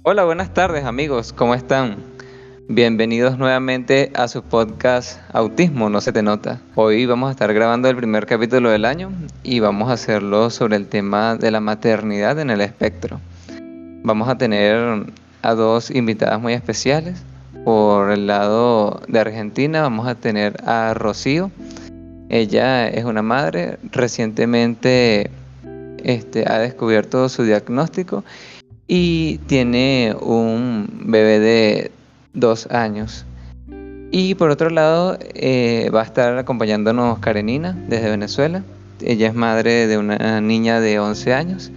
Hola, buenas tardes amigos, ¿cómo están? Bienvenidos nuevamente a su podcast Autismo, no se te nota. Hoy vamos a estar grabando el primer capítulo del año y vamos a hacerlo sobre el tema de la maternidad en el espectro. Vamos a tener a dos invitadas muy especiales. Por el lado de Argentina vamos a tener a Rocío. Ella es una madre, recientemente ha descubierto su diagnóstico y tiene un bebé de 2 años. Y por otro lado, va a estar acompañándonos Karenina desde Venezuela. Ella es madre de una niña de 11 años.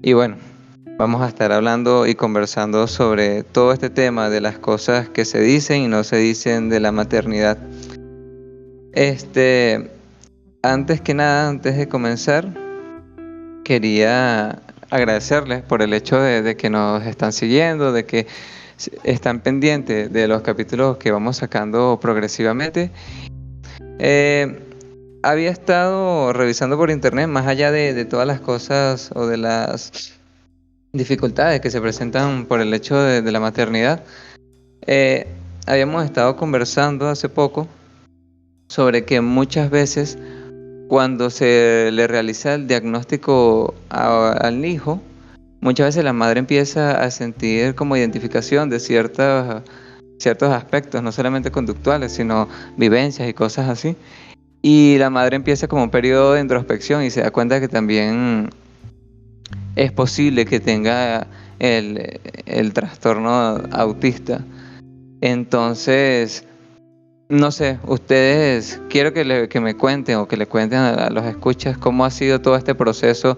Y bueno, vamos a estar hablando y conversando sobre todo este tema de las cosas que se dicen y no se dicen de la maternidad. Este, Antes que nada, antes de comenzar, quería agradecerles por el hecho de que nos están siguiendo, de que están pendientes de los capítulos que vamos sacando progresivamente. Eh, Había estado revisando por internet, más allá de todas las cosas o de las dificultades que se presentan por el hecho de la maternidad. eh, Habíamos estado conversando hace poco sobre que muchas veces cuando se le realiza el diagnóstico al hijo, muchas veces la madre empieza a sentir como identificación de ciertos aspectos, no solamente conductuales, sino vivencias y cosas así. Y la madre empieza como un periodo de introspección y se da cuenta que también es posible que tenga el trastorno autista. Entonces, no sé, ustedes quiero que me cuenten o que le cuenten a los escuchas cómo ha sido todo este proceso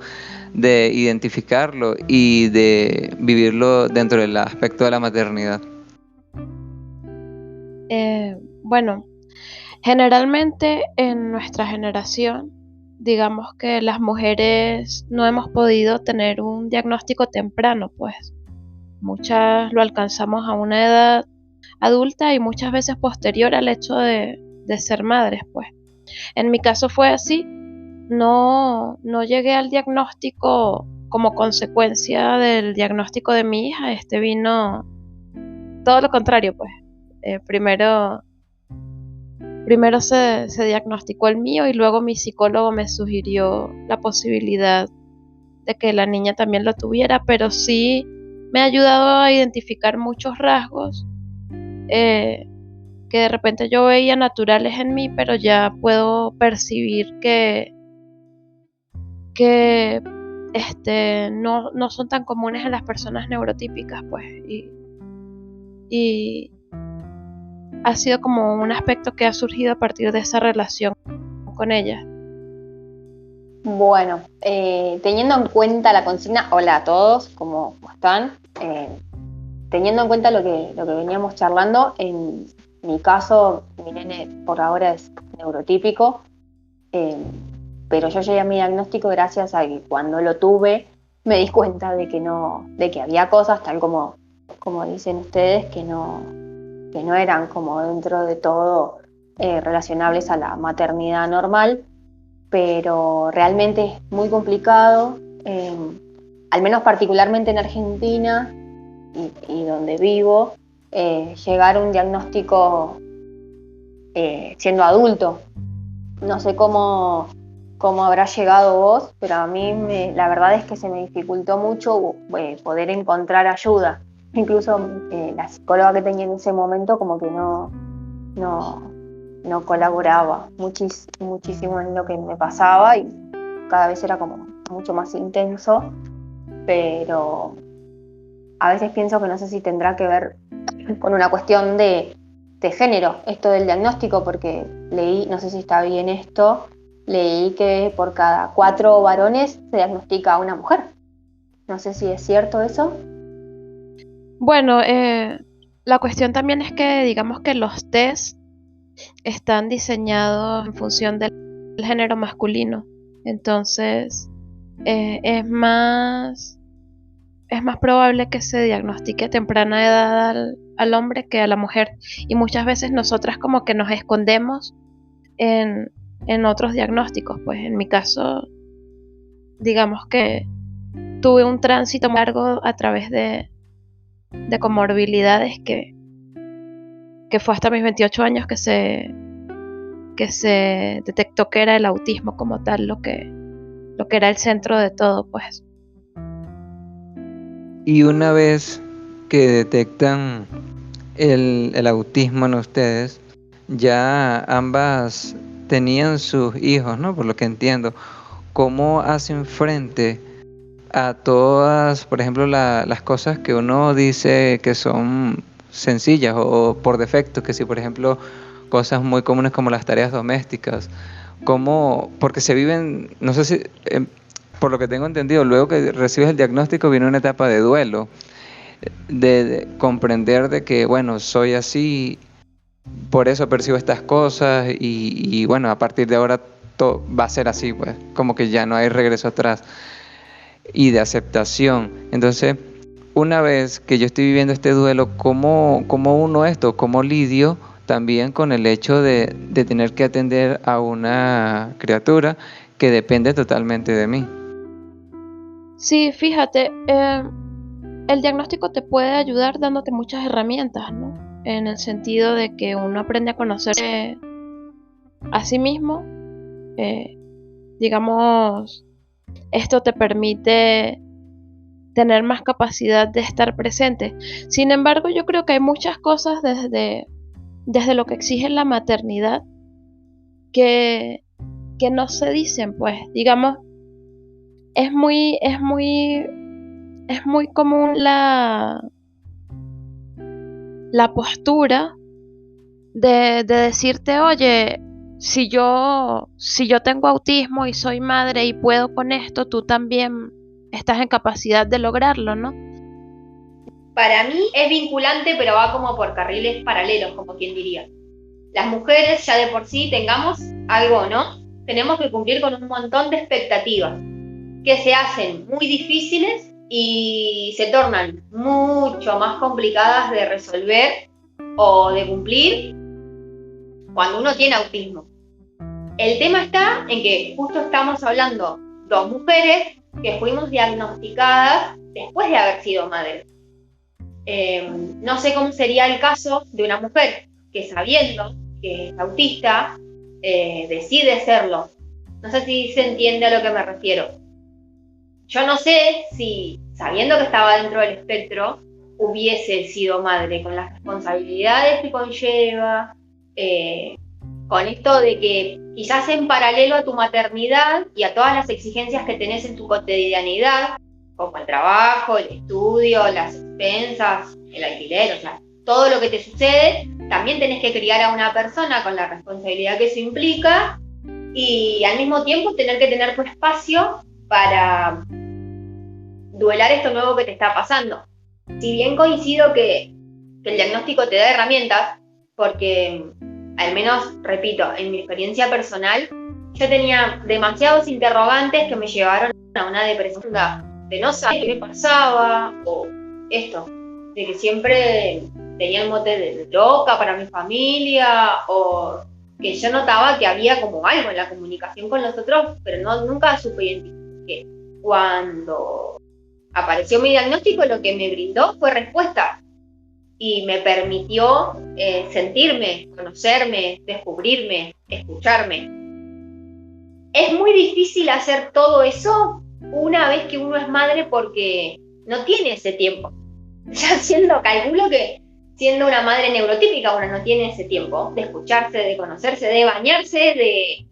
de identificarlo y de vivirlo dentro del aspecto de la maternidad. Bueno, generalmente en nuestra generación, digamos que las mujeres no hemos podido tener un diagnóstico temprano, pues muchas lo alcanzamos a una edad adulta y muchas veces posterior al hecho de ser madres, pues. En mi caso fue así, no llegué al diagnóstico como consecuencia del diagnóstico de mi hija, este vino todo lo contrario, pues. Primero se diagnosticó el mío y luego mi psicólogo me sugirió la posibilidad de que la niña también lo tuviera, pero sí me ha ayudado a identificar muchos rasgos eh, que de repente yo veía naturales en mí, pero ya puedo percibir que no son tan comunes en las personas neurotípicas, pues, y ha sido como un aspecto que ha surgido a partir de esa relación con ella. Bueno, teniendo en cuenta la consigna, hola a todos, ¿cómo están? Teniendo en cuenta lo que veníamos charlando, en mi caso, mi nene por ahora es neurotípico, eh, pero yo llegué a mi diagnóstico gracias a que cuando lo tuve me di cuenta de que no, de que había cosas, tal como dicen ustedes, que no eran como dentro de todo relacionables a la maternidad normal, pero realmente es muy complicado, al menos particularmente en Argentina y donde vivo, llegar a un diagnóstico siendo adulto. No sé cómo habrás llegado vos, pero a mí la verdad es que se me dificultó mucho poder encontrar ayuda. Incluso la psicóloga que tenía en ese momento como que no, no colaboraba muchísimo en lo que me pasaba y cada vez era como mucho más intenso, pero a veces pienso que no sé si tendrá que ver con una cuestión de género, esto del diagnóstico, porque leí, no sé si está bien esto, leí que por cada 4 varones se diagnostica a una mujer. No sé si es cierto eso. Bueno, la cuestión también es que digamos que los test están diseñados en función del género masculino. Entonces, eh, es más, es más probable que se diagnostique a temprana edad al hombre que a la mujer. Y muchas veces nosotras como que nos escondemos en, en otros diagnósticos. Pues en mi caso, digamos que tuve un tránsito muy largo a través de comorbilidades que fue hasta mis 28 años que se detectó que era el autismo como tal, lo que era el centro de todo, pues. Y una vez que detectan el autismo en ustedes, ya ambas tenían sus hijos, ¿no? Por lo que entiendo. ¿Cómo hacen frente a todas, por ejemplo, las cosas que uno dice que son sencillas o por defecto, que si, por ejemplo, cosas muy comunes como las tareas domésticas? ¿Cómo? Porque se viven, no sé si, por lo que tengo entendido, luego que recibes el diagnóstico viene una etapa de duelo, de comprender de que, bueno, soy así, por eso percibo estas cosas y bueno, a partir de ahora todo va a ser así, pues, como que ya no hay regreso atrás, y de aceptación. Entonces, una vez que yo estoy viviendo este duelo, ¿cómo uno esto? ¿Cómo lidio también con el hecho de tener que atender a una criatura que depende totalmente de mí? Sí, fíjate, el diagnóstico te puede ayudar dándote muchas herramientas, ¿no? En el sentido de que uno aprende a conocerse a sí mismo. eh, digamos, esto te permite tener más capacidad de estar presente. Sin embargo, yo creo que hay muchas cosas desde lo que exige la maternidad que, que no se dicen, pues, digamos, es muy, es muy, es muy común la postura de decirte, oye, si yo tengo autismo y soy madre y puedo con esto, tú también estás en capacidad de lograrlo, ¿no? Para mí es vinculante, pero va como por carriles paralelos, como quien diría. Las mujeres ya de por sí tengamos algo o no, tenemos que cumplir con un montón de expectativas que se hacen muy difíciles y se tornan mucho más complicadas de resolver o de cumplir cuando uno tiene autismo. El tema está en que justo estamos hablando dos mujeres que fuimos diagnosticadas después de haber sido madres. No sé cómo sería el caso de una mujer que sabiendo que es autista decide serlo. No sé si se entiende a lo que me refiero. Yo no sé si, sabiendo que estaba dentro del espectro, hubiese sido madre con las responsabilidades que conlleva, con esto de que quizás en paralelo a tu maternidad y a todas las exigencias que tenés en tu cotidianidad, como el trabajo, el estudio, las expensas, el alquiler, o sea, todo lo que te sucede, también tenés que criar a una persona con la responsabilidad que eso implica y al mismo tiempo tener que tener tu espacio para duelar esto nuevo que te está pasando. Si bien coincido que el diagnóstico te da herramientas, porque al menos, repito, en mi experiencia personal, yo tenía demasiados interrogantes que me llevaron a una depresión de no saber qué me pasaba, o esto, de que siempre tenía el mote de loca para mi familia, o que yo notaba que había como algo en la comunicación con los otros, pero nunca supe identificar qué. Cuando apareció mi diagnóstico, lo que me brindó fue respuesta y me permitió sentirme, conocerme, descubrirme, escucharme. Es muy difícil hacer todo eso una vez que uno es madre porque no tiene ese tiempo. Ya calculo que siendo una madre neurotípica uno no tiene ese tiempo de escucharse, de conocerse, de bañarse, de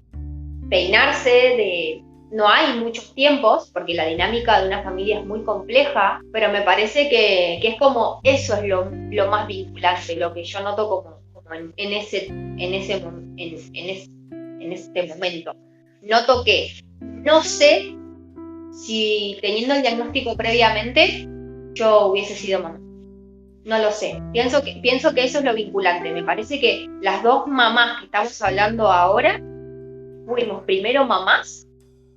peinarse, no hay muchos tiempos, porque la dinámica de una familia es muy compleja, pero me parece que es como eso es lo más vinculante, lo que yo noto como en este momento. Noto que no sé si teniendo el diagnóstico previamente yo hubiese sido mamá. No lo sé. Pienso que eso es lo vinculante. Me parece que las dos mamás que estamos hablando ahora fuimos primero mamás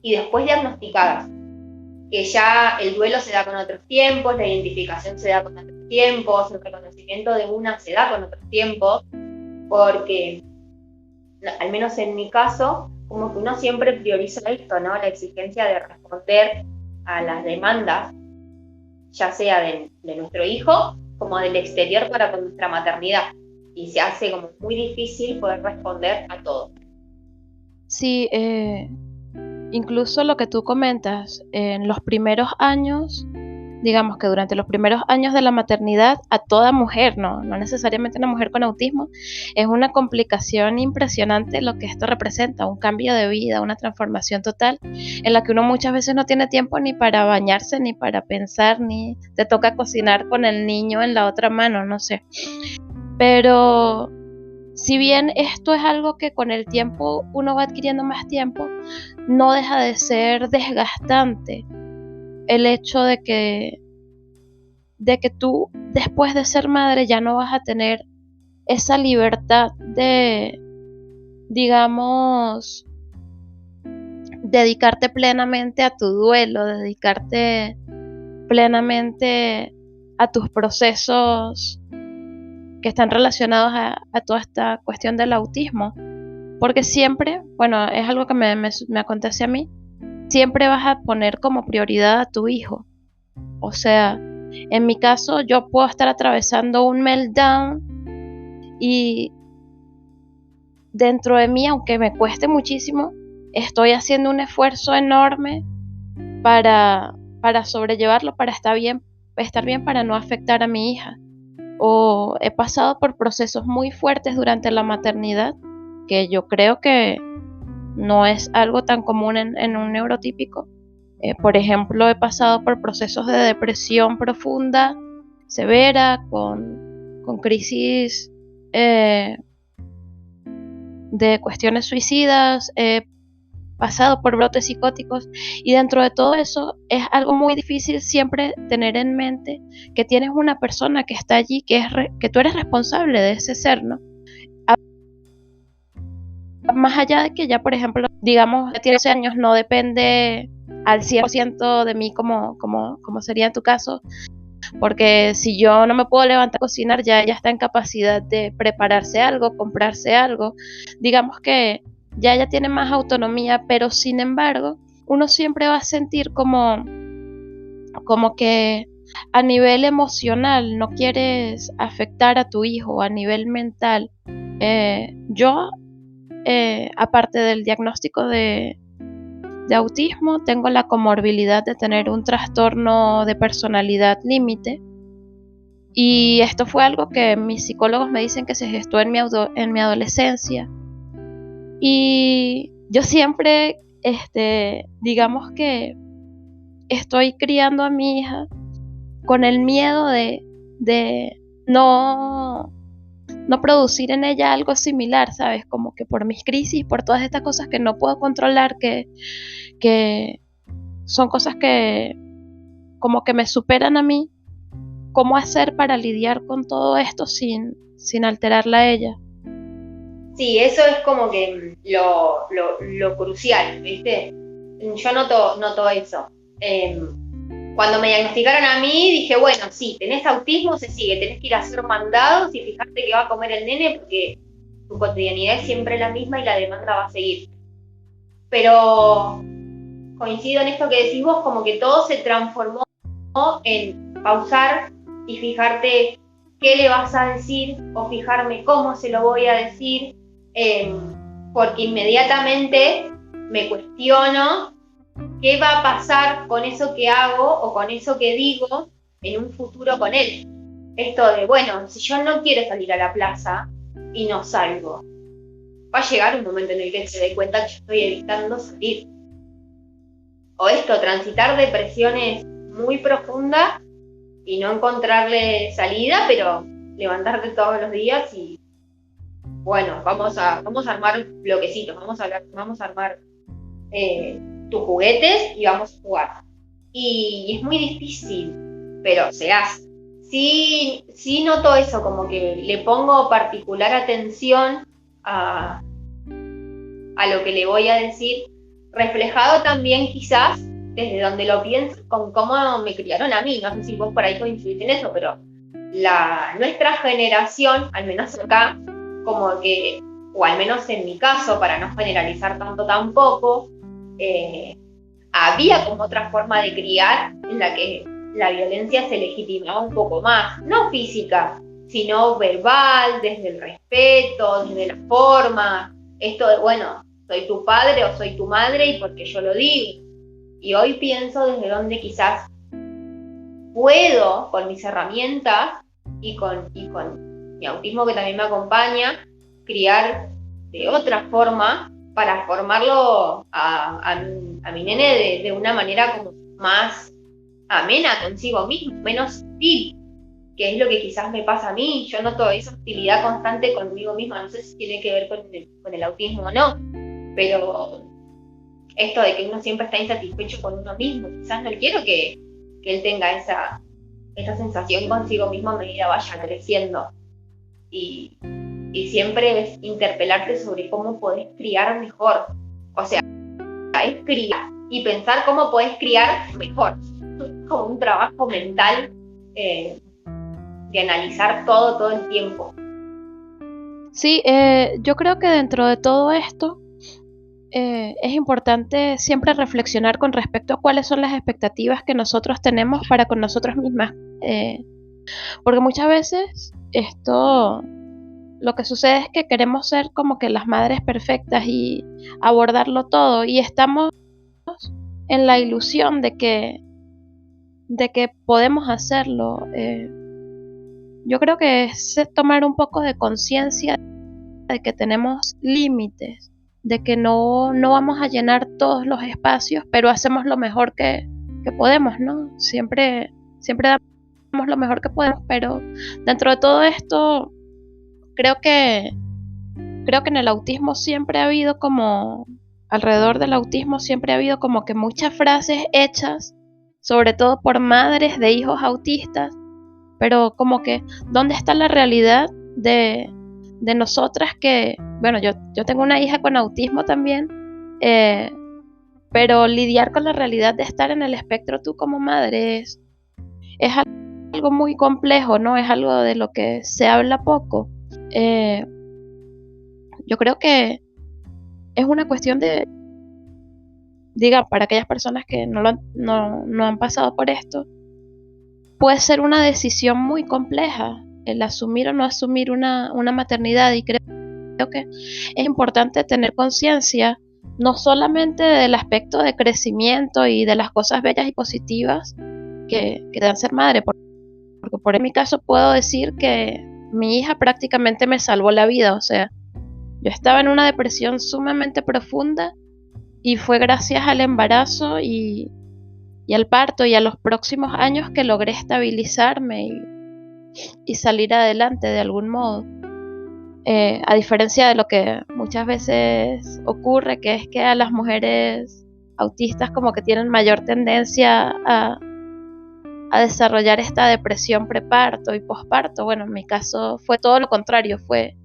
y después diagnosticadas, que ya el duelo se da con otros tiempos, la identificación se da con otros tiempos, el reconocimiento de una se da con otros tiempos, porque, al menos en mi caso, como que uno siempre prioriza esto, ¿no? La exigencia de responder a las demandas, ya sea de nuestro hijo como del exterior para con nuestra maternidad. Y se hace como muy difícil poder responder a todo. Sí, incluso lo que tú comentas, en los primeros años, digamos que durante los primeros años de la maternidad, a toda mujer, no necesariamente una mujer con autismo, es una complicación impresionante lo que esto representa, un cambio de vida, una transformación total, en la que uno muchas veces no tiene tiempo ni para bañarse, ni para pensar, ni te toca cocinar con el niño en la otra mano, no sé. Pero si bien esto es algo que con el tiempo uno va adquiriendo más tiempo, no deja de ser desgastante el hecho de que tú, después de ser madre, ya no vas a tener esa libertad de, digamos, dedicarte plenamente a tu duelo, dedicarte plenamente a tus procesos que están relacionados a toda esta cuestión del autismo. Porque siempre, bueno, es algo que me acontece a mí, siempre vas a poner como prioridad a tu hijo. O sea, en mi caso, yo puedo estar atravesando un meltdown y dentro de mí, aunque me cueste muchísimo, estoy haciendo un esfuerzo enorme para sobrellevarlo, para estar bien, para no afectar a mi hija. O he pasado por procesos muy fuertes durante la maternidad, que yo creo que no es algo tan común en un neurotípico. Por ejemplo, he pasado por procesos de depresión profunda, severa, con crisis de cuestiones suicidas, he pasado por brotes psicóticos, y dentro de todo eso es algo muy difícil siempre tener en mente que tienes una persona que está allí, que tú eres responsable de ese ser, ¿no? Más allá de que ya, por ejemplo, digamos, ya tiene 11 años, no depende al 100% de mí como sería en tu caso, porque si yo no me puedo levantar a cocinar, ya ella está en capacidad de prepararse algo, comprarse algo, digamos que ya ella tiene más autonomía, pero sin embargo, uno siempre va a sentir como que a nivel emocional no quieres afectar a tu hijo, a nivel mental. Yo, aparte del diagnóstico de autismo, tengo la comorbilidad de tener un trastorno de personalidad límite, y esto fue algo que mis psicólogos me dicen que se gestó en mi adolescencia, y yo siempre, digamos que estoy criando a mi hija con el miedo de no producir en ella algo similar, ¿sabes? Como que por mis crisis, por todas estas cosas que no puedo controlar, que son cosas que como que me superan a mí, ¿cómo hacer para lidiar con todo esto sin alterarla a ella? Sí, eso es como que lo crucial, ¿viste? Yo noto eso. Cuando me diagnosticaron a mí, dije, bueno, sí, tenés autismo, se sigue, tenés que ir a hacer mandados y fijarte que va a comer el nene porque tu cotidianidad es siempre la misma y la demanda va a seguir. Pero coincido en esto que decís vos, como que todo se transformó en pausar y fijarte qué le vas a decir o fijarme cómo se lo voy a decir, porque inmediatamente me cuestiono qué va a pasar con eso que hago o con eso que digo en un futuro con él. Esto de, bueno, si yo no quiero salir a la plaza y no salgo, va a llegar un momento en el que se dé cuenta que yo estoy evitando salir. O esto, transitar depresiones muy profundas y no encontrarle salida, pero levantarte todos los días y, bueno, vamos a armar bloquecitos, vamos a armar tus juguetes y vamos a jugar. Y es muy difícil, pero se hace. Sí noto eso, como que le pongo particular atención a lo que le voy a decir, reflejado también quizás desde donde lo pienso con cómo me criaron a mí. No sé si vos por ahí coincidís en eso, pero nuestra generación, al menos acá, como que, o al menos en mi caso, para no generalizar tanto tampoco, había como otra forma de criar en la que la violencia se legitimaba un poco más, no física, sino verbal, desde el respeto, desde la forma, esto de, bueno, soy tu padre o soy tu madre y porque yo lo digo. Y hoy pienso desde donde quizás puedo, con mis herramientas y con mi autismo que también me acompaña, criar de otra forma para formarlo a mi nene de una manera como más amena consigo mismo, menos hostil, que es lo que quizás me pasa a mí. Yo noto esa hostilidad constante conmigo misma, no sé si tiene que ver con el autismo o no, pero esto de que uno siempre está insatisfecho con uno mismo, quizás no quiero que él tenga esa sensación consigo mismo a medida vaya creciendo. Y siempre es interpelarte sobre cómo podés criar mejor. O sea, es criar y pensar cómo podés criar mejor. Es como un trabajo mental de analizar todo el tiempo. Sí, yo creo que dentro de todo esto es importante siempre reflexionar con respecto a cuáles son las expectativas que nosotros tenemos para con nosotros mismas. Porque muchas veces lo que sucede es que queremos ser como que las madres perfectas y abordarlo todo, y estamos en la ilusión de que podemos hacerlo. Yo creo que es tomar un poco de conciencia de que tenemos límites, de que no vamos a llenar todos los espacios, pero hacemos lo mejor que podemos, ¿no? Siempre damos lo mejor que podemos, pero dentro de todo esto, creo que en el autismo siempre ha habido como, alrededor del autismo siempre ha habido como que muchas frases hechas, sobre todo por madres de hijos autistas, pero como que, ¿dónde está la realidad de nosotras que, bueno, yo tengo una hija con autismo también, pero lidiar con la realidad de estar en el espectro tú como madre es algo muy complejo, ¿no? Es algo de lo que se habla poco. Yo creo que es una cuestión de, diga, para aquellas personas que no han pasado por esto, puede ser una decisión muy compleja el asumir o no asumir una maternidad, y creo que es importante tener conciencia no solamente del aspecto de crecimiento y de las cosas bellas y positivas que dan ser madre, porque por mi caso puedo decir que mi hija prácticamente me salvó la vida. O sea, yo estaba en una depresión sumamente profunda y fue gracias al embarazo y al parto y a los próximos años que logré estabilizarme y salir adelante de algún modo. A diferencia de lo que muchas veces ocurre, que es que a las mujeres autistas como que tienen mayor tendencia a desarrollar esta depresión preparto y posparto. Bueno, en mi caso fue todo lo contrario, fue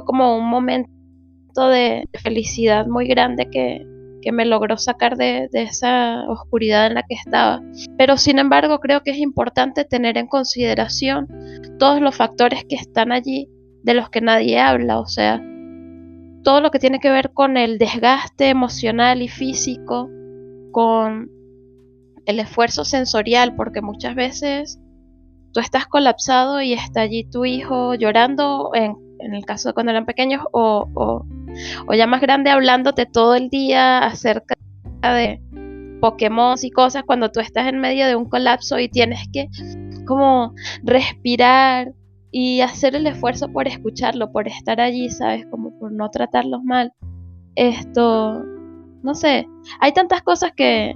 como un momento de felicidad muy grande que me logró sacar de esa oscuridad en la que estaba. Pero sin embargo creo que es importante tener en consideración todos los factores que están allí, de los que nadie habla. O sea, todo lo que tiene que ver con el desgaste emocional y físico, con el esfuerzo sensorial, porque muchas veces tú estás colapsado y está allí tu hijo llorando, en el caso de cuando eran pequeños, o ya más grande, hablándote todo el día acerca de Pokémon y cosas, cuando tú estás en medio de un colapso y tienes que como respirar y hacer el esfuerzo por escucharlo, por estar allí, ¿sabes? Como por no tratarlos mal. No sé, hay tantas cosas que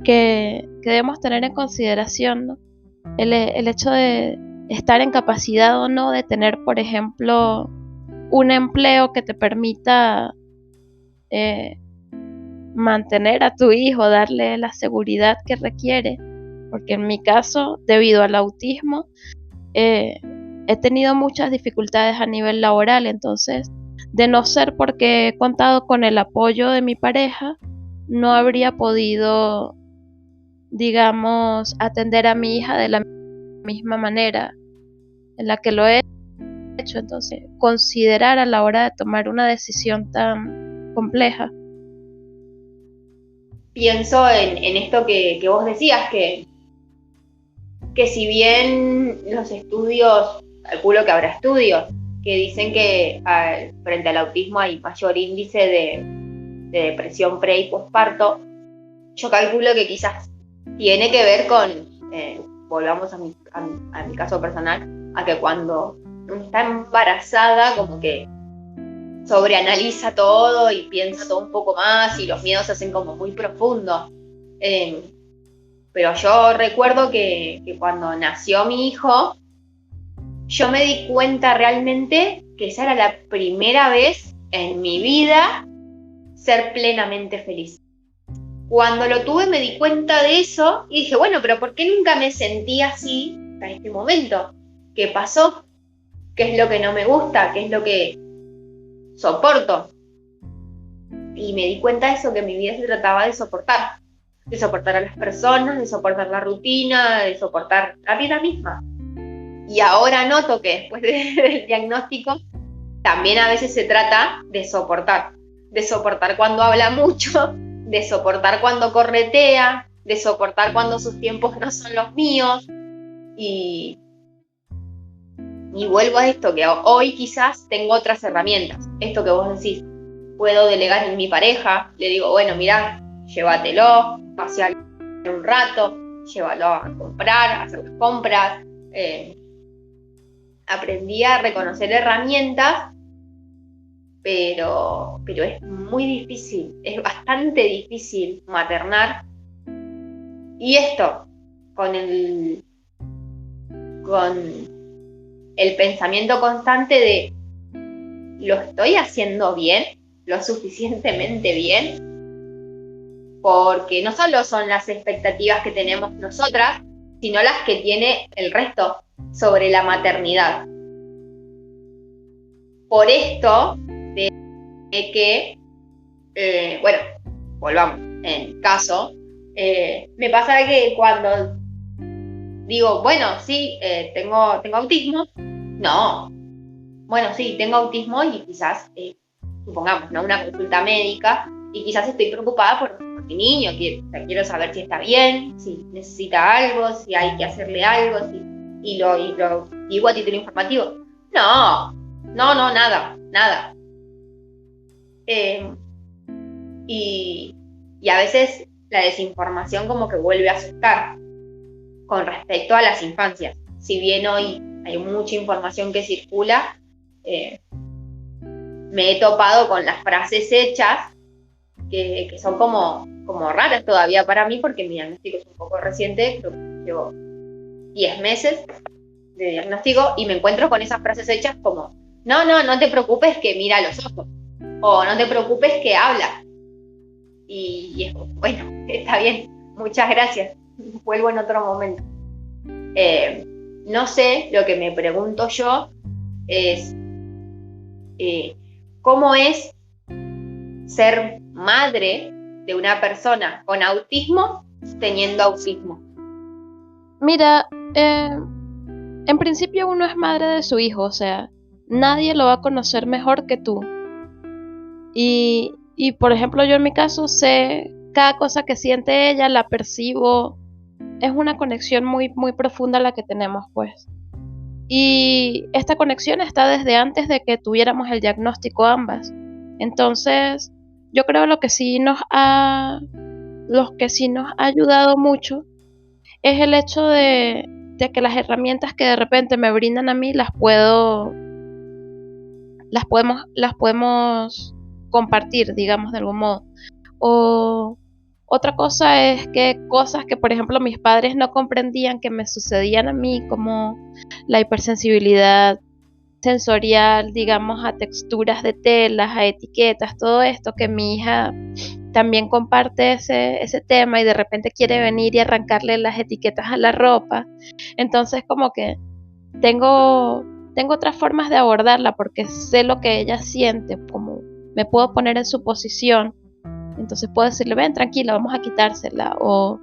debemos tener en consideración, ¿no? El hecho de estar en capacidad o no de tener, por ejemplo, un empleo que te permita mantener a tu hijo, darle la seguridad que requiere, porque en mi caso, debido al autismo, he tenido muchas dificultades a nivel laboral. Entonces, de no ser porque he contado con el apoyo de mi pareja, no habría podido, digamos, atender a mi hija de la misma manera en la que lo he hecho. Entonces, considerar a la hora de tomar una decisión tan compleja. Pienso en esto que vos decías, que que si bien los estudios, calculo que habrá estudios que dicen que frente al autismo hay mayor índice de depresión pre y posparto, yo calculo que quizás tiene que ver con, volvamos a mi caso personal, a que cuando uno está embarazada como que sobreanaliza todo y piensa todo un poco más y los miedos se hacen como muy profundos. Pero yo recuerdo que cuando nació mi hijo, yo me di cuenta realmente que esa era la primera vez en mi vida ser plenamente feliz. Cuando lo tuve me di cuenta de eso y dije, bueno, pero ¿por qué nunca me sentí así hasta este momento? ¿Qué pasó? ¿Qué es lo que no me gusta? ¿Qué es lo que soporto? Y me di cuenta de eso, que mi vida se trataba de soportar a las personas, de soportar la rutina, de soportar la vida misma. Y ahora noto que después del diagnóstico también a veces se trata de soportar cuando habla mucho, de soportar cuando corretea, de soportar cuando sus tiempos no son los míos. Y vuelvo a esto, que hoy quizás tengo otras herramientas. Esto que vos decís, puedo delegar en mi pareja, le digo, bueno, mirá, llévatelo, pasealo un rato, llévalo a comprar, a hacer las compras. Aprendí a reconocer herramientas, pero es muy difícil, es bastante difícil maternar. Y esto, con el pensamiento constante de, ¿lo estoy haciendo bien? ¿Lo suficientemente bien? Porque no solo son las expectativas que tenemos nosotras, sino las que tiene el resto sobre la maternidad. Por esto, de que, bueno, volvamos, en caso, me pasa que cuando digo, bueno, sí, tengo autismo, no, bueno, sí, tengo autismo y quizás, supongamos, ¿no? Una consulta médica, y quizás estoy preocupada por mi niño, quiero saber si está bien, si necesita algo, si hay que hacerle algo, y lo digo a título informativo. No, nada. Y a veces la desinformación como que vuelve a asustar con respecto a las infancias. Si bien hoy hay mucha información que circula, me he topado con las frases hechas que son como raras todavía para mí, porque mi diagnóstico es un poco reciente, creo que llevo 10 meses de diagnóstico, y me encuentro con esas frases hechas como, no te preocupes que mira los ojos, o no te preocupes que habla. Y es como, bueno, está bien, muchas gracias, vuelvo en otro momento. No sé, lo que me pregunto yo es ¿cómo es ser madre de una persona con autismo teniendo autismo? Mira, en principio uno es madre de su hijo, o sea, nadie lo va a conocer mejor que tú. Y por ejemplo, yo en mi caso sé cada cosa que siente ella, la percibo. Es una conexión muy, muy profunda la que tenemos, pues. Y esta conexión está desde antes de que tuviéramos el diagnóstico ambas. Entonces, yo creo lo que sí nos ha ayudado mucho es el hecho de que las herramientas que de repente me brindan a mí las podemos compartir, digamos, de algún modo. O otra cosa es que cosas que, por ejemplo, mis padres no comprendían que me sucedían a mí, como la hipersensibilidad sensorial, digamos, a texturas de telas, a etiquetas, todo esto, que mi hija también comparte ese tema y de repente quiere venir y arrancarle las etiquetas a la ropa. Entonces, como que tengo otras formas de abordarla porque sé lo que ella siente, como me puedo poner en su posición. Entonces puedo decirle, ven, tranquila, vamos a quitársela. O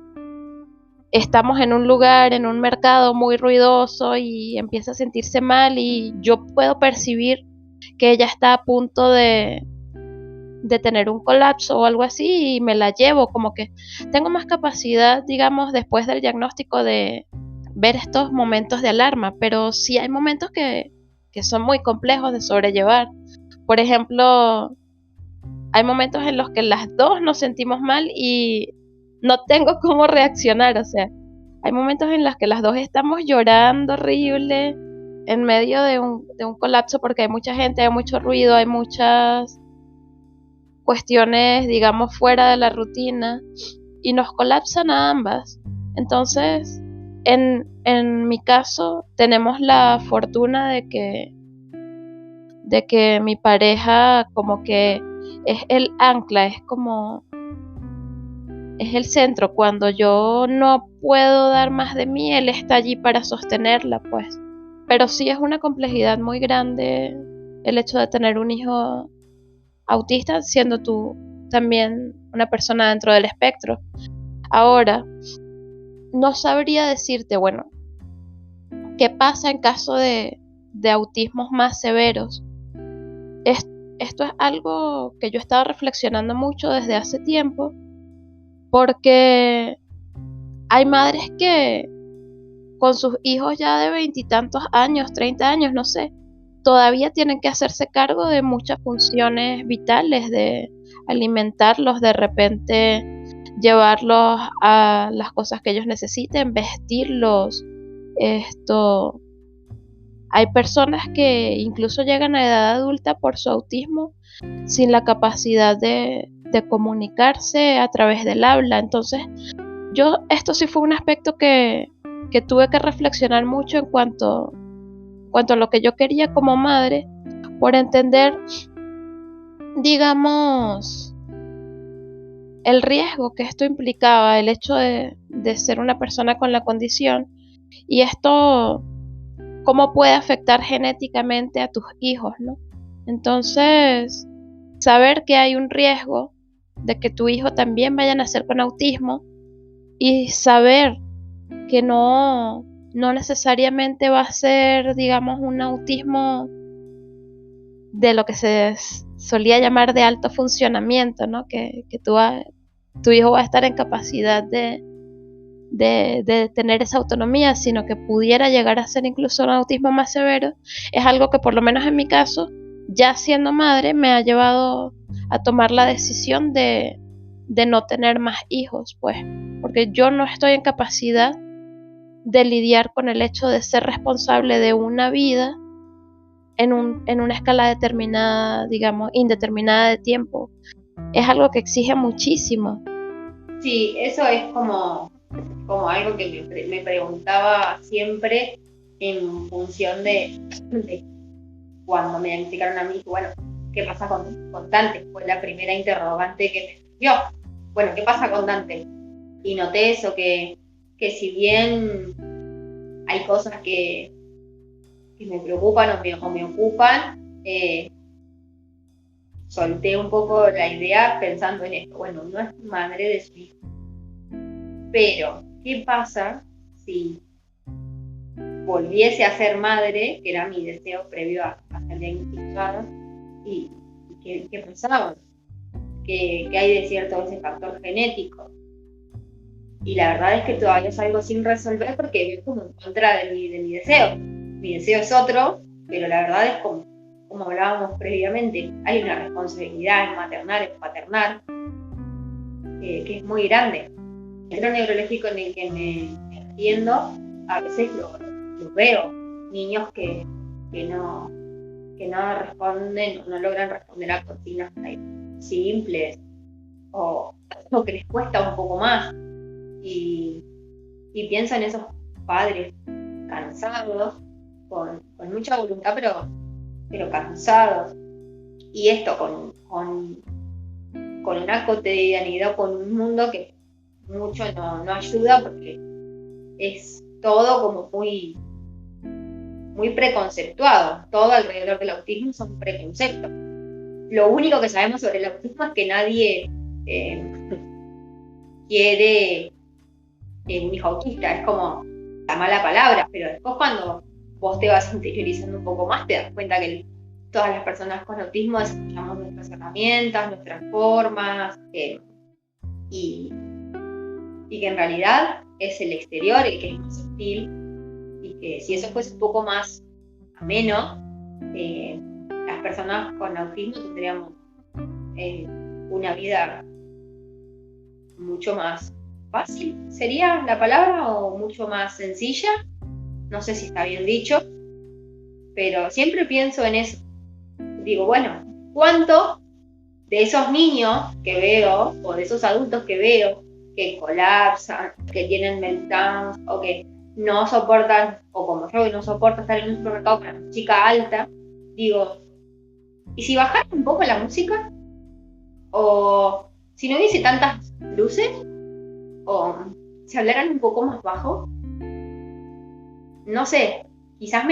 estamos en un lugar, en un mercado muy ruidoso y empieza a sentirse mal y yo puedo percibir que ella está a punto de tener un colapso o algo así y me la llevo. Como que tengo más capacidad, digamos, después del diagnóstico de ver estos momentos de alarma, pero sí hay momentos que son muy complejos de sobrellevar. Por ejemplo, hay momentos en los que las dos nos sentimos mal y no tengo cómo reaccionar, o sea, hay momentos en los que las dos estamos llorando horrible en medio de un colapso porque hay mucha gente, hay mucho ruido, hay muchas cuestiones, digamos, fuera de la rutina y nos colapsan a ambas. Entonces, en mi caso, tenemos la fortuna de que mi pareja como que es el ancla, es el centro. Cuando yo no puedo dar más de mí, él está allí para sostenerla, pues. Pero sí es una complejidad muy grande el hecho de tener un hijo autista, siendo tú también una persona dentro del espectro. Ahora, no sabría decirte, bueno, qué pasa en caso de autismos más severos. Esto es algo que yo he estado reflexionando mucho desde hace tiempo, porque hay madres que con sus hijos ya de 20 y tantos años, 30 años, no sé, todavía tienen que hacerse cargo de muchas funciones vitales, de alimentarlos, de repente llevarlos a las cosas que ellos necesiten, vestirlos. Hay personas que incluso llegan a edad adulta por su autismo sin la capacidad de comunicarse a través del habla. Entonces, esto sí fue un aspecto que tuve que reflexionar mucho en cuanto a lo que yo quería como madre, por entender, digamos, el riesgo que esto implicaba, el hecho de ser una persona con la condición, y esto cómo puede afectar genéticamente a tus hijos, ¿no? Entonces, saber que hay un riesgo de que tu hijo también vaya a nacer con autismo y saber que no necesariamente va a ser, digamos, un autismo de lo que se solía llamar de alto funcionamiento, ¿no? Que tu hijo va a estar en capacidad de tener esa autonomía, sino que pudiera llegar a ser incluso un autismo más severo, es algo que por lo menos en mi caso, ya siendo madre, me ha llevado a tomar la decisión de no tener más hijos, pues, porque yo no estoy en capacidad de lidiar con el hecho de ser responsable de una vida en una escala determinada, digamos, indeterminada de tiempo. Es algo que exige muchísimo. Sí, eso es como algo que me preguntaba siempre en función de cuando me diagnosticaron a mí, bueno, ¿qué pasa con Dante? Fue la primera interrogante que me surgió. Bueno, ¿qué pasa con Dante? Y noté eso, que si bien hay cosas que me preocupan o me ocupan, solté un poco la idea pensando en esto. Bueno, no es madre de su hijo. Pero, ¿qué pasa si volviese a ser madre, que era mi deseo previo a ser diagnosticada? ¿Y qué pasaba? ¿Qué hay de cierto ese factor genético? Y la verdad es que todavía es algo sin resolver porque es como en contra de mi deseo. Mi deseo es otro, pero la verdad es como hablábamos previamente, hay una responsabilidad en maternar, en paternar, que es muy grande. El centro neurológico en el que me atiendo, a veces lo veo, niños que no responden, no logran responder a consignas simples, o que les cuesta un poco más, y pienso en esos padres cansados, con mucha voluntad, pero cansados, y esto con una cotidianidad, con un mundo que mucho no ayuda, porque es todo como muy preconceptuado. Todo alrededor del autismo son preconceptos. Lo único que sabemos sobre el autismo es que nadie quiere un hijo autista. Es como la mala palabra, pero después cuando vos te vas interiorizando un poco más, te das cuenta que todas las personas con autismo desarrollamos nuestras herramientas, nuestras formas, y que en realidad es el exterior el que es más hostil, Si eso fuese un poco más ameno, las personas con autismo tendríamos una vida mucho más fácil, sería la palabra, o mucho más sencilla. No sé si está bien dicho, pero siempre pienso en eso. Digo, bueno, ¿cuánto de esos niños que veo, o de esos adultos que veo, que colapsan, que tienen meltdowns, o que no soportan, o como yo, que no soporto estar en un supermercado con una chica alta, digo, ¿y si bajaran un poco la música? ¿O si no hubiese tantas luces? ¿O si hablaran un poco más bajo? No sé, quizás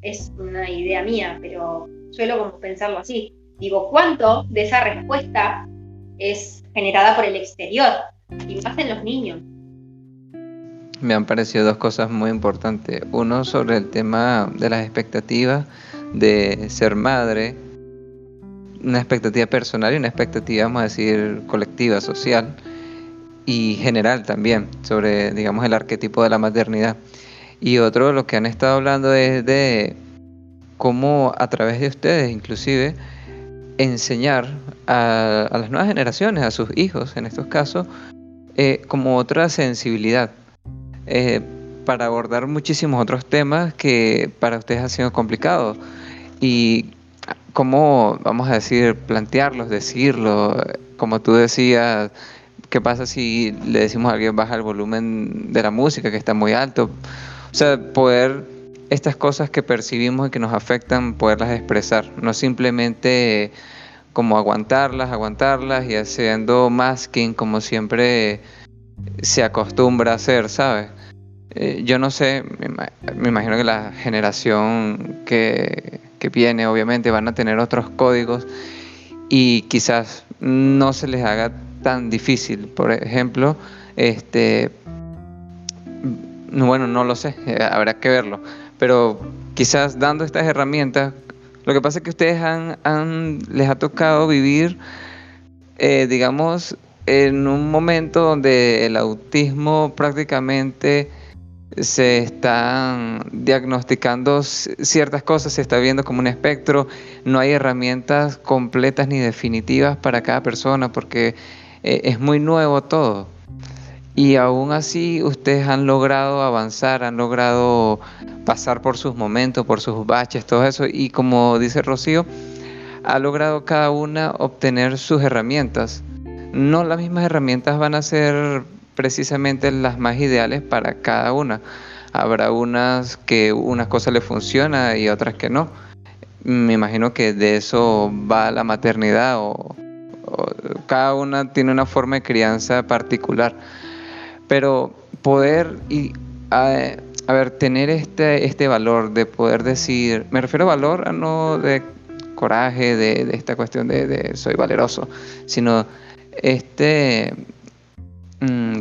es una idea mía, pero suelo como pensarlo así. Digo, ¿cuánto de esa respuesta es generada por el exterior? Y más en los niños. Me han parecido dos cosas muy importantes. Uno sobre el tema de las expectativas de ser madre, una expectativa personal y una expectativa, vamos a decir, colectiva, social y general también, sobre, digamos, el arquetipo de la maternidad. Y otro, lo que han estado hablando es de cómo a través de ustedes, inclusive, enseñar a las nuevas generaciones, a sus hijos, en estos casos, como otra sensibilidad, eh, para abordar muchísimos otros temas que para ustedes han sido complicados. Y cómo, vamos a decir, plantearlos, decirlo, como tú decías, ¿qué pasa si le decimos a alguien baja el volumen de la música que está muy alto? O sea, poder estas cosas que percibimos y que nos afectan, poderlas expresar, no simplemente como aguantarlas y haciendo masking como siempre se acostumbra a hacer, ¿sabes? Yo no sé, me imagino que la generación que viene obviamente van a tener otros códigos y quizás no se les haga tan difícil. Por ejemplo, bueno, no lo sé, habrá que verlo, pero quizás dando estas herramientas, lo que pasa es que ustedes les ha tocado vivir, digamos, en un momento donde el autismo prácticamente se están diagnosticando ciertas cosas, se está viendo como un espectro, no hay herramientas completas ni definitivas para cada persona porque es muy nuevo todo. Y aún así ustedes han logrado avanzar, han logrado pasar por sus momentos, por sus baches, todo eso. Y como dice Rocío, ha logrado cada una obtener sus herramientas. No las mismas herramientas van a ser precisamente las más ideales para cada una. Habrá unas que unas cosas le funcionan y otras que no. Me imagino que de eso va la maternidad o cada una tiene una forma de crianza particular. Pero poder a ver, tener este valor de poder decir, me refiero a valor a no de coraje, de esta cuestión de soy valeroso, sino este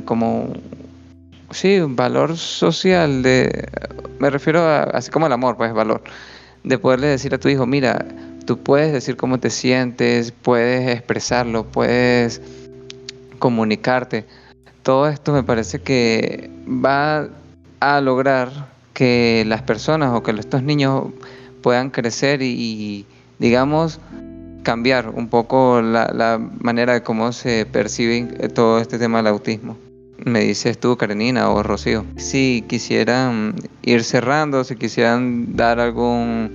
como sí, un valor social me refiero a así como el amor, pues valor, de poderle decir a tu hijo, mira, tú puedes decir cómo te sientes, puedes expresarlo, puedes comunicarte. Todo esto me parece que va a lograr que las personas o que estos niños puedan crecer y, digamos, cambiar un poco la manera de cómo se percibe todo este tema del autismo. Me dices tú, Karenina o Rocío, si quisieran ir cerrando, si quisieran dar alguna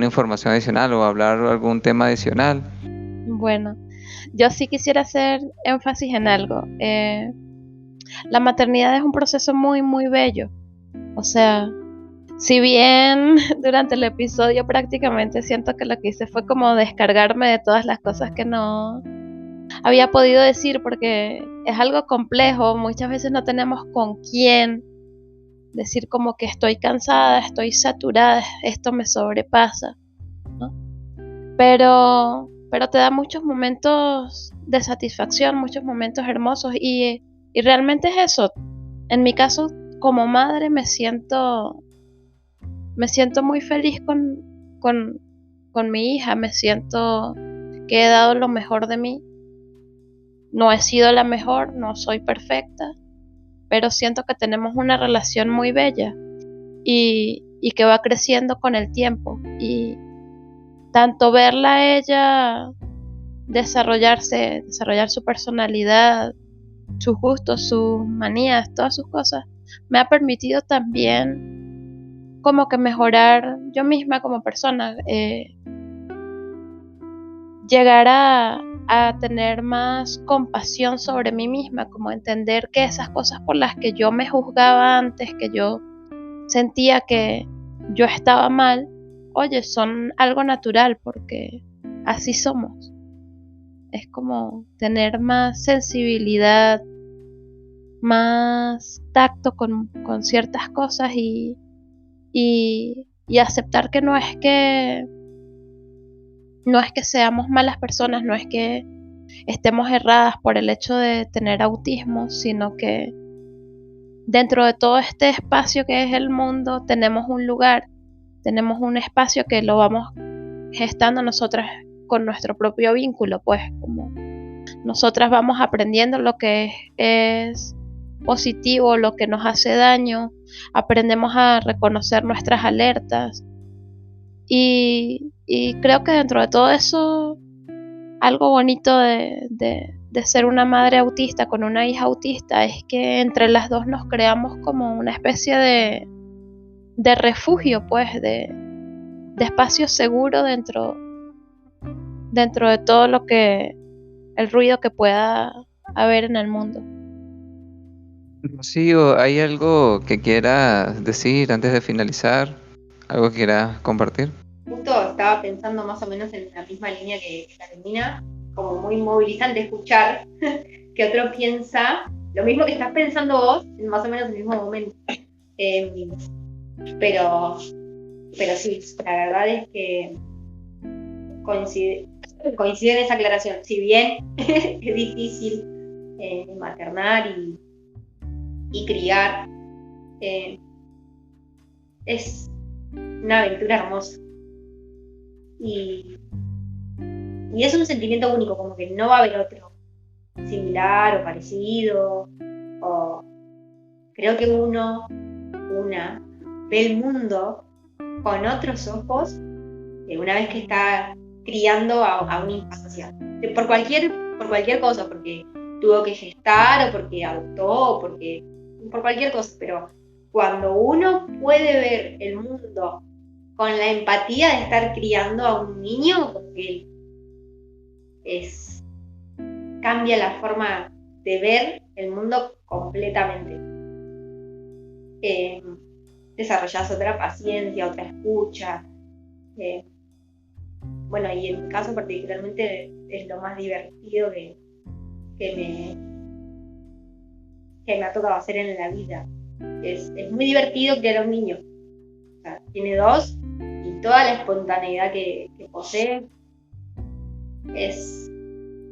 información adicional o hablar algún tema adicional. Bueno, yo sí quisiera hacer énfasis en algo. La maternidad es un proceso muy, muy bello. O sea, si bien durante el episodio prácticamente siento que lo que hice fue como descargarme de todas las cosas que no había podido decir, porque es algo complejo, muchas veces no tenemos con quién decir como que estoy cansada, estoy saturada, esto me sobrepasa, ¿no? Pero te da muchos momentos de satisfacción, muchos momentos hermosos y realmente es eso. En mi caso, como madre, me siento muy feliz con mi hija, me siento que he dado lo mejor de mí. No he sido la mejor, no soy perfecta, pero siento que tenemos una relación muy bella y que va creciendo con el tiempo. Y tanto verla a ella desarrollar su personalidad, sus gustos, sus manías, todas sus cosas, me ha permitido también como que mejorar yo misma como persona, llegar a tener más compasión sobre mí misma, como entender que esas cosas por las que yo me juzgaba antes, que yo sentía que yo estaba mal, oye, son algo natural porque así somos. Es como tener más sensibilidad, más tacto con ciertas cosas y aceptar que no es que seamos malas personas, no es que estemos erradas por el hecho de tener autismo, sino que dentro de todo este espacio que es el mundo tenemos un lugar, tenemos un espacio que lo vamos gestando nosotras con nuestro propio vínculo, pues como nosotras vamos aprendiendo lo que es positivo, lo que nos hace daño, aprendemos a reconocer nuestras alertas y creo que dentro de todo eso, algo bonito de ser una madre autista con una hija autista es que entre las dos nos creamos como una especie de refugio, pues, de espacio seguro dentro de todo el ruido que pueda haber en el mundo. Rocío, ¿hay algo que quieras decir antes de finalizar? ¿Algo que quieras compartir? Justo estaba pensando más o menos en la misma línea que Carolina, como muy movilizante escuchar que otro piensa lo mismo que estás pensando vos, en más o menos el mismo momento. Pero sí, la verdad es que coincide en esa aclaración. Si bien es difícil maternar y criar, es una aventura hermosa. Y es un sentimiento único, como que no va a haber otro similar o parecido. O creo que una ve el mundo con otros ojos una vez que está criando a una infancia. Por cualquier cosa, porque tuvo que gestar o porque adoptó o por cualquier cosa, pero cuando uno puede ver el mundo con la empatía de estar criando a un niño, como que cambia la forma de ver el mundo completamente. Desarrollas otra paciencia, otra escucha. Bueno, y en mi caso particularmente es lo más divertido que me ha tocado hacer en la vida. Es muy divertido criar a un niño. O sea, tiene 2 y toda la espontaneidad que posee es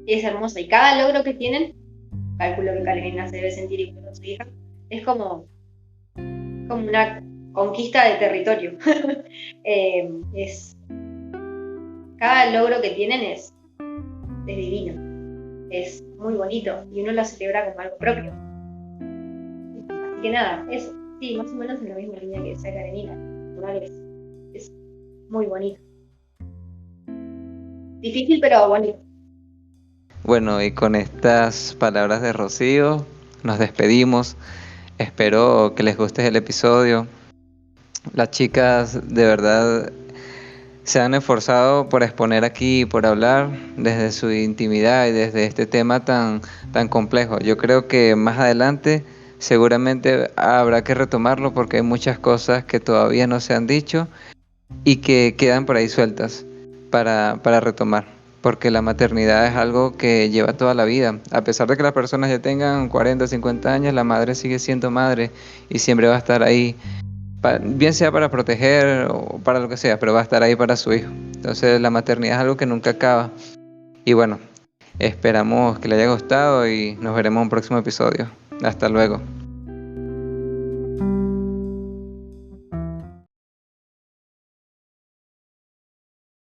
hermosa. Y cada logro que tienen, calculo que Carolina se debe sentir igual con su hija, es como una conquista de territorio. Cada logro que tienen es divino, es muy bonito y uno lo celebra como algo propio. Así que nada, eso, sí, más o menos en la misma línea que decía Carolina. Es muy bonito. Difícil, pero bonito. Bueno, y con estas palabras de Rocío, nos despedimos. Espero que les guste el episodio. Las chicas de verdad se han esforzado por exponer aquí, por hablar desde su intimidad y desde este tema tan complejo. Yo creo que más adelante seguramente habrá que retomarlo porque hay muchas cosas que todavía no se han dicho y que quedan por ahí sueltas para retomar. Porque la maternidad es algo que lleva toda la vida. A pesar de que las personas ya tengan 40, 50 años, la madre sigue siendo madre y siempre va a estar ahí, bien sea para proteger o para lo que sea, pero va a estar ahí para su hijo. Entonces la maternidad es algo que nunca acaba. Y bueno, esperamos que le haya gustado y nos veremos en un próximo episodio. Hasta luego.